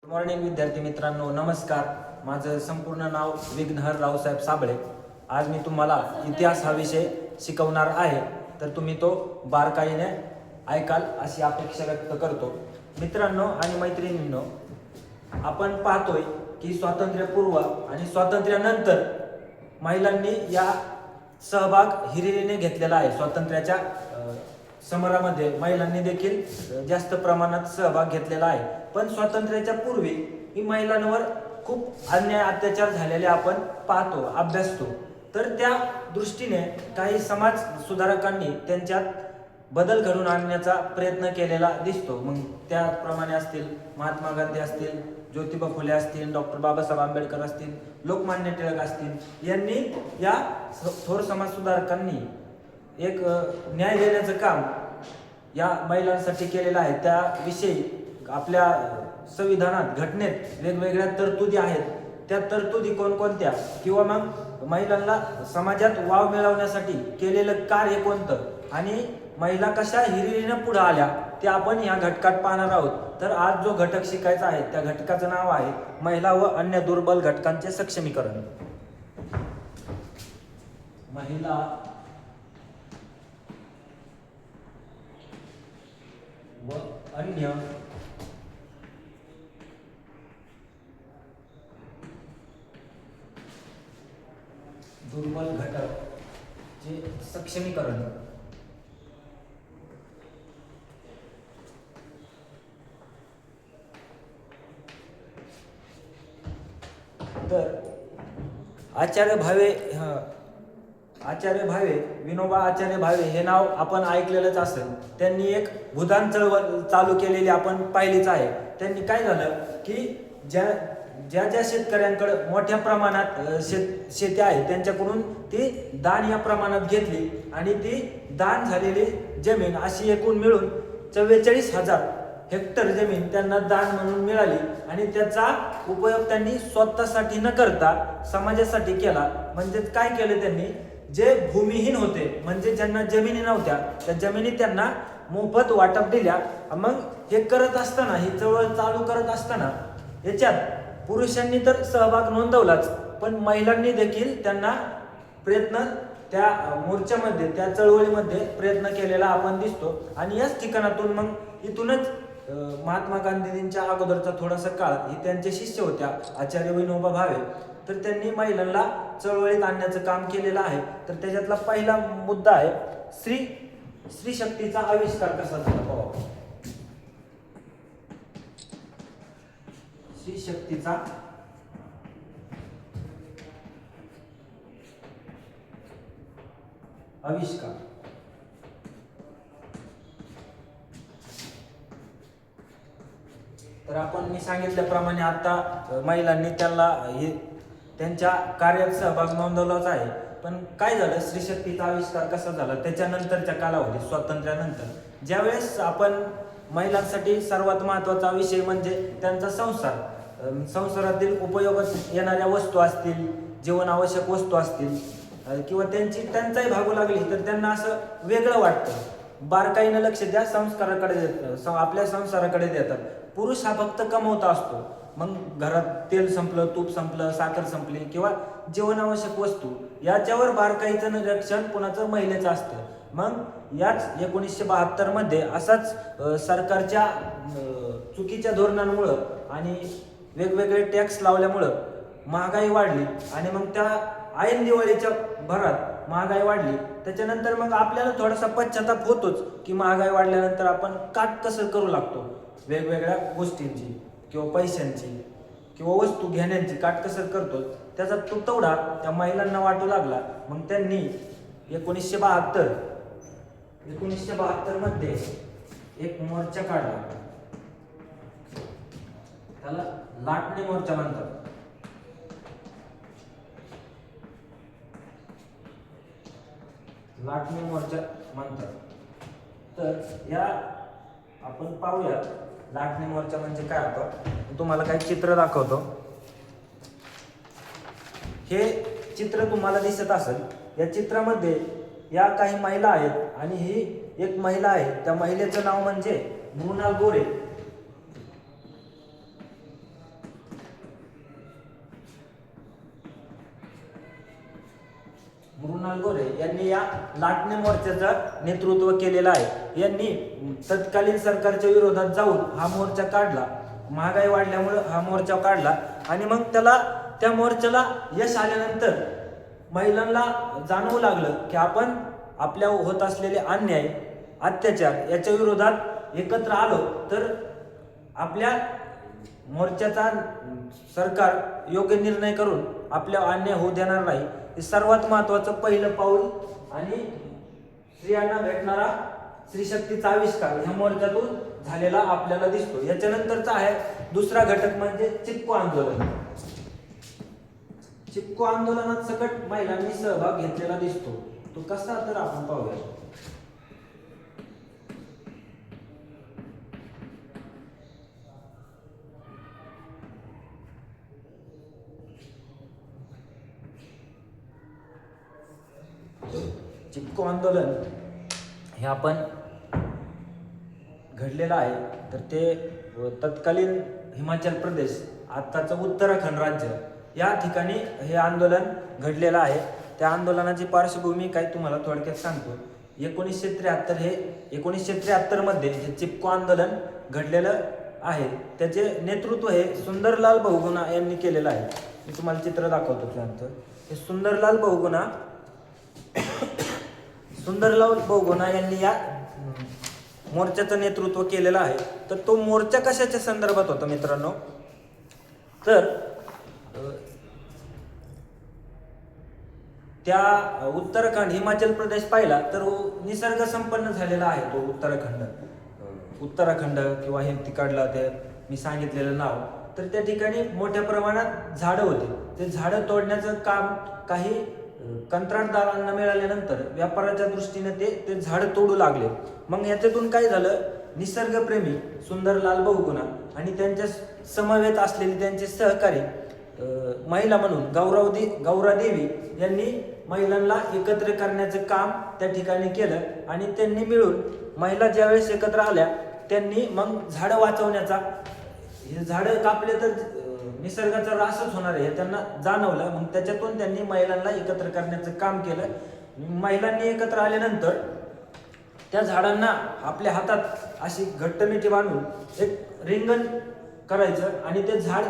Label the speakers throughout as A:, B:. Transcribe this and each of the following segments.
A: Morning विद्यार्थी मित्रांनो, नमस्कार. माझं संपूर्ण नाव विघ्नहर रावसाहेब साबळे. आज मी तुम्हाला इतिहास हा विषय शिकवणार आहे, तर तुम्ही तो बारकाईने ऐकाल अशी अपेक्षा व्यक्त करतो. मित्रांनो आणि मैत्रिणींनो, आपण पाहतोय की स्वातंत्र्यपूर्व आणि स्वातंत्र्यानंतर महिलांनी या सहभाग हिरिरीने घेतलेला आहे. स्वातंत्र्याच्या समरामध्ये महिलांनी देखील जास्त प्रमाणात सहभाग घेतलेला आहे. पण स्वातंत्र्याच्या पूर्वी ही महिलांवर खूप अन्याय अत्याचार झालेले आपण पाहतो, अभ्यासतो. तर त्या दृष्टीने काही समाज सुधारकांनी त्यांच्यात बदल घडवून आणण्याचा प्रयत्न केलेला दिसतो. मग त्याप्रमाणे असतील महात्मा गांधी असतील, ज्योतिबा फुले असतील, डॉक्टर बाबासाहेब आंबेडकर असतील, लोकमान्य टिळक असतील, यांनी या थोर समाज सुधारकांनी एक न्याय देण्याचं काम या महिलांसाठी केलेलं आहे. त्याविषयी आपल्या संविधानात, घटनेत वेगवेगळ्या तरतुदी आहेत. त्या तरतुदी कोणकोणत्या, किंवा मग महिलांना समाजात वाव मिळवण्यासाठी केलेलं कार्य कोणतं आणि महिला कशा हिरिरीनं पुढे आल्या ते आपण या घटकात पाहणार आहोत. तर आज जो घटक शिकायचा आहे त्या घटकाचं नाव आहे महिला व अन्य दुर्बल घटकांचे सक्षमीकरण. महिला व अन्य दुर्बल घटक चे सक्षमीकरण. तर आचार्य भावे, विनोबा आचार्य भावे हे नाव आपण ऐकलेलंच असेल. त्यांनी एक भूदान चळवळ चालू केलेली आपण पाहिलीच आहे. त्यांनी काय झालं की ज्या शेतकऱ्यांकडे मोठ्या प्रमाणात शेती आहे त्यांच्याकडून ती दान या प्रमाणात घेतली आणि ती दान झालेली जमीन अशी एकूण मिळून 44,000 हेक्टर जमीन त्यांना दान म्हणून मिळाली आणि त्याचा उपयोग त्यांनी स्वतःसाठी न करता समाजासाठी केला. म्हणजे काय केलं त्यांनी, जे भूमिहीन होते म्हणजे ज्यांना जमिनी नव्हत्या त्या जमिनी त्यांना मोफत वाटप दिल्या. मग हे करत असताना, ही चळवळ चालू करत असताना याच्यात पुरुषांनी तर सहभाग नोंदवलाच, पण महिलांनी देखील त्यांना प्रयत्न त्या मोर्चामध्ये, त्या चळवळीमध्ये प्रयत्न केलेला आपण दिसतो. आणि याच ठिकाणातून मग इथूनच महात्मा गांधींच्या अगोदरचा थोडासा काळ ही त्यांचे शिष्य होत्या आचार्य विनोबा भावे, तर त्यांनी महिलांना चळवळीत आणण्याचं काम केलेलं आहे. तर त्याच्यातला पहिला मुद्दा आहे स्त्री शक्तीचा आविष्कार कसा झाला पाहू. स्त्री शक्तीचा आविष्कार. तर आपण मी सांगितल्याप्रमाणे आता महिलांनी त्यांच्या कार्यात सहभाग नोंदवलाच आहे. पण काय झालं, स्त्री शक्तीचा आविष्कार कसा झाला त्याच्यानंतरच्या कालावधीत, स्वातंत्र्यानंतर, ज्यावेळेस आपण महिलांसाठी सर्वात महत्त्वाचा विषय म्हणजे त्यांचा संसार, संसारातील उपयोगात येणाऱ्या वस्तू असतील, जीवनावश्यक वस्तू असतील, किंवा त्यांचाही भागू लागली तर त्यांना असं वेगळं वाटतं. बारकाईनं लक्ष त्या संस्काराकडे देतात, आपल्या संसाराकडे देतात. पुरुष हा फक्त कमवता असतो. मग घरात तेल संपलं, तूप संपलं, साखर संपली, किंवा जीवनावश्यक वस्तू, याच्यावर बारकाईचं निरीक्षण कुणाचं, महिलेचं असतं. मग याच 1972 मध्ये असाच सरकारच्या चुकीच्या धोरणांमुळं आणि वेगवेगळे टॅक्स लावल्यामुळं महागाई वाढली आणि मग त्या ऐन दिवाळीच्या भरात महागाई वाढली. त्याच्यानंतर मग आपल्याला थोडासा पश्चाताप होतोच की महागाई वाढल्यानंतर आपण काटकसर करू लागतो वेगवेगळ्या गोष्टींची, किंवा पैशांची, किंवा वस्तू घेण्याची काटकसर करतो. त्याचा तुटवडा त्या महिलांना वाटू लागला. मग त्यांनी 1972 मध्ये एक मोर्चा काढला, त्याला लाटणे मोर्चा म्हणतात. लाटणे मोर्चा म्हणतात. तर या आपण पाहूया लाटणे मोर्चा म्हणजे काय. आता तुम्हाला काही चित्र दाखवतो. हे चित्र तुम्हाला दिसत असेल. या चित्रामध्ये या काही महिला आहेत आणि ही एक महिला आहे. त्या महिलेचं नाव म्हणजे मृणाल गोरे. मृणाल गोरे यांनी या लाटणे मोर्चाचं नेतृत्व केलेलं आहे. यांनी तत्कालीन सरकारच्या विरोधात जाऊन हा मोर्चा काढला. महागाई वाढल्यामुळे हा मोर्चा काढला आणि मग त्या मोर्चाला यश आल्यानंतर महिलांना जाणवू लागलं की आपण आपल्या होत असलेले अन्याय अत्याचार याच्या विरोधात एकत्र आलो तर आपल्या मोर्चाचा सरकार योग्य निर्णय करून आपल्या अन्याय होऊ देणार नाही. हे सर्वात महत्वाचं पहिलं पाऊल आणि स्त्रियांना भेटणारा स्त्रीशक्तीचा आविष्कार ह्या मोर्चातून झालेला आपल्याला दिसतो. याच्यानंतरचा आहे दुसरा घटक म्हणजे चिपको आंदोलन. चिपको आंदोलनात सकट महिलांनी सहभाग घेतलेला दिसतो. तो कसा तर आपण पाहूया. चिपको आंदोलन हे आपण घडलेलं आहे तर ते तत्कालीन हिमाचल प्रदेश आत्ताचं उत्तराखंड राज्य या ठिकाणी हे आंदोलन घडलेलं आहे. त्या आंदोलनाची पार्श्वभूमी काय तुम्हाला थोडक्यात सांगतो. 1973 मध्ये हे चिपको आंदोलन घडलेलं आहे. त्याचे नेतृत्व हे सुंदरलाल बहुगुणा यांनी केलेलं आहे. मी तुम्हाला चित्र दाखवतो त्यानंतर. हे सुंदरलाल बहुगुणा यांनी या मोर्चाचं नेतृत्व केलेलं आहे. तर तो मोर्चा कशाच्या संदर्भात होता मित्रांनो, तर त्या उत्तराखंड हिमाचल प्रदेश पाहिला तर निसर्ग संपन्न झालेला आहे तो उत्तराखंड किंवा हे तिकडला ते मी सांगितलेलं नाव. तर त्या ठिकाणी मोठ्या प्रमाणात झाडं होते. ते झाडं तोडण्याचं काम काही कंत्राटदारांना मिळाल्यानंतर व्यापाराच्या दृष्टीने ते झाडं तोडू लागले. मग याच्यातून काय झालं, निसर्गप्रेमी सुंदरलाल बहुगुणा आणि त्यांच्या समवेत असलेली त्यांचे सहकारी महिला म्हणून गौरादेवी यांनी महिलांना एकत्र करण्याचं काम त्या ठिकाणी केलं आणि त्यांनी मिळून महिला ज्यावेळेस एकत्र आल्या त्यांनी मग झाडं वाचवण्याचा, हे झाडं कापले तर निसर्गाचा ऱ्हासच होणार आहे हे त्यांना जाणवलं. मग त्याच्यातून त्यांनी महिलांना एकत्र करण्याचं काम केलं. महिलांनी एकत्र आल्यानंतर त्या झाडांना आपल्या हातात अशी घट्ट मिठी बांधून एक रिंगण करायचं आणि ते झाड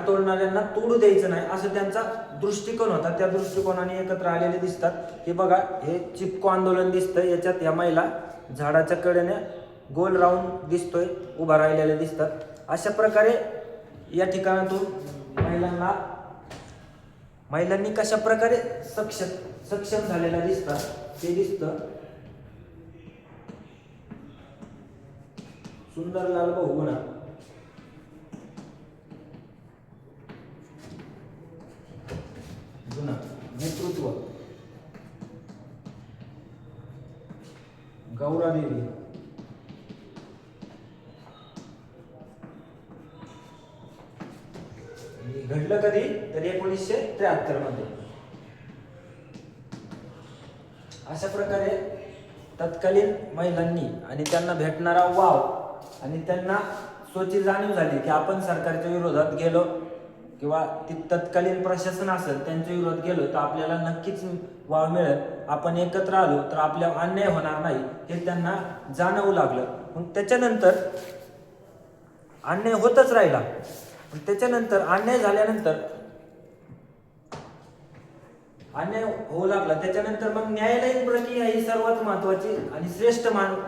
A: तोडणाऱ्यांना तोडू द्यायचं नाही असं त्यांचा दृष्टिकोन होता. त्या दृष्टिकोनाने एकत्र आलेले दिसतात. हे बघा, हे चिपको आंदोलन दिसतं. याच्यात या महिला झाडाच्या कडेने गोल राऊंड दिसतोय उभा राहिलेल्या दिसतात. अशा प्रकारे या ठिकाणातून महिलांनी कशा प्रकारे सक्षम झालेल्या दिसतात ते दिसतं. सुंदरलाल बहुगुणा नेतृत्व, गौरादेवी घडलं कधी तर 1973 मध्ये. अशा प्रकारे तत्कालीन महिलांनी आणि त्यांना भेटणारा वाव आणि त्यांना स्वतःची जाणीव झाली की आपण सरकारच्या विरोधात गेलो किंवा तत्कालीन प्रशासन असेल त्यांच्या विरोधात गेलो तर आपल्याला नक्कीच वाव मिळेल. आपण एकत्र आलो तर आपल्या अन्याय होणार नाही हे त्यांना जाणवू लागलं. मग त्याच्यानंतर अन्याय होतच राहिला. त्याच्यानंतर अन्याय झाल्यानंतर अन्याय होऊ लागला. त्याच्यानंतर मग न्यायालयीन प्रक्रिया ही सर्वात महत्वाची आणि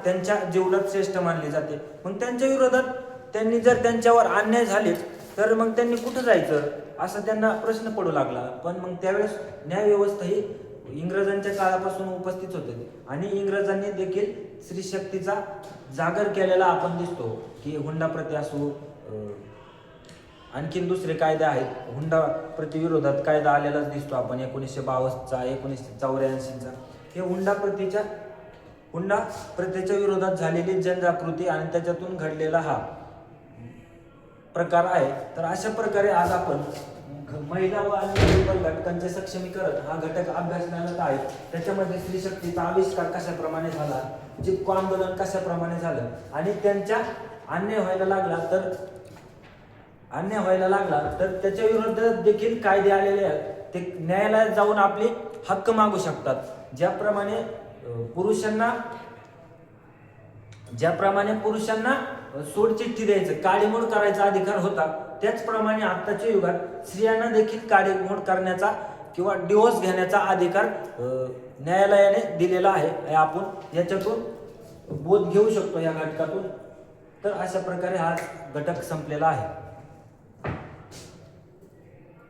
A: त्यांच्या जीवनात श्रेष्ठ मानली जाते. मग त्यांच्या विरोधात जर त्यांच्यावर अन्याय झाले तर मग त्यांनी कुठं जायचं असं त्यांना प्रश्न पडू लागला. पण मग त्यावेळेस न्याय व्यवस्था ही इंग्रजांच्या काळापासून उपस्थित होते आणि इंग्रजांनी देखील स्त्री शक्तीचा जागर केलेला आपण दिसतो की हुंडा प्रति असो, आणखीन दुसरे कायदे आहेत. हुंडा प्रति विरोधात कायदा आलेलाच दिसतो आपण 1952चा, 1984चा. हे हुंडा प्रथेच्या विरोधात झालेली जनजागृती आणि त्याच्यातून घडलेला हा प्रकार आहे. तर अशा प्रकारे आज आपण महिला व अन्य घटकांचे सक्षमीकरण हा घटक अभ्यासण्यात आहे. त्याच्यामध्ये स्त्री शक्तीचा आविष्कार कशाप्रमाणे झाला, चिपको आंदोलन कशाप्रमाणे झालं आणि त्यांच्या अन्याय व्हायला लागला तर त्याच्या विरोधात देखील कायदे आलेले आहेत. ते न्यायालयात जाऊन आपली हक्क मागू शकतात। ज्याप्रमाणे पुरुषांना सोडचिठ्ठी द्यायचं, काडीमोड करायचा अधिकार होता, त्याचप्रमाणे आत्ताच्या युगात स्त्रियांना देखील काडीमोड करण्याचा किंवा डिवोर्स घेण्याचा अधिकार न्यायालयाने दिलेला आहे। आपण याच्यातून बोध घेऊ शकतो या घटकातून। तर अशा प्रकारे हा घटक संपलेला आहे।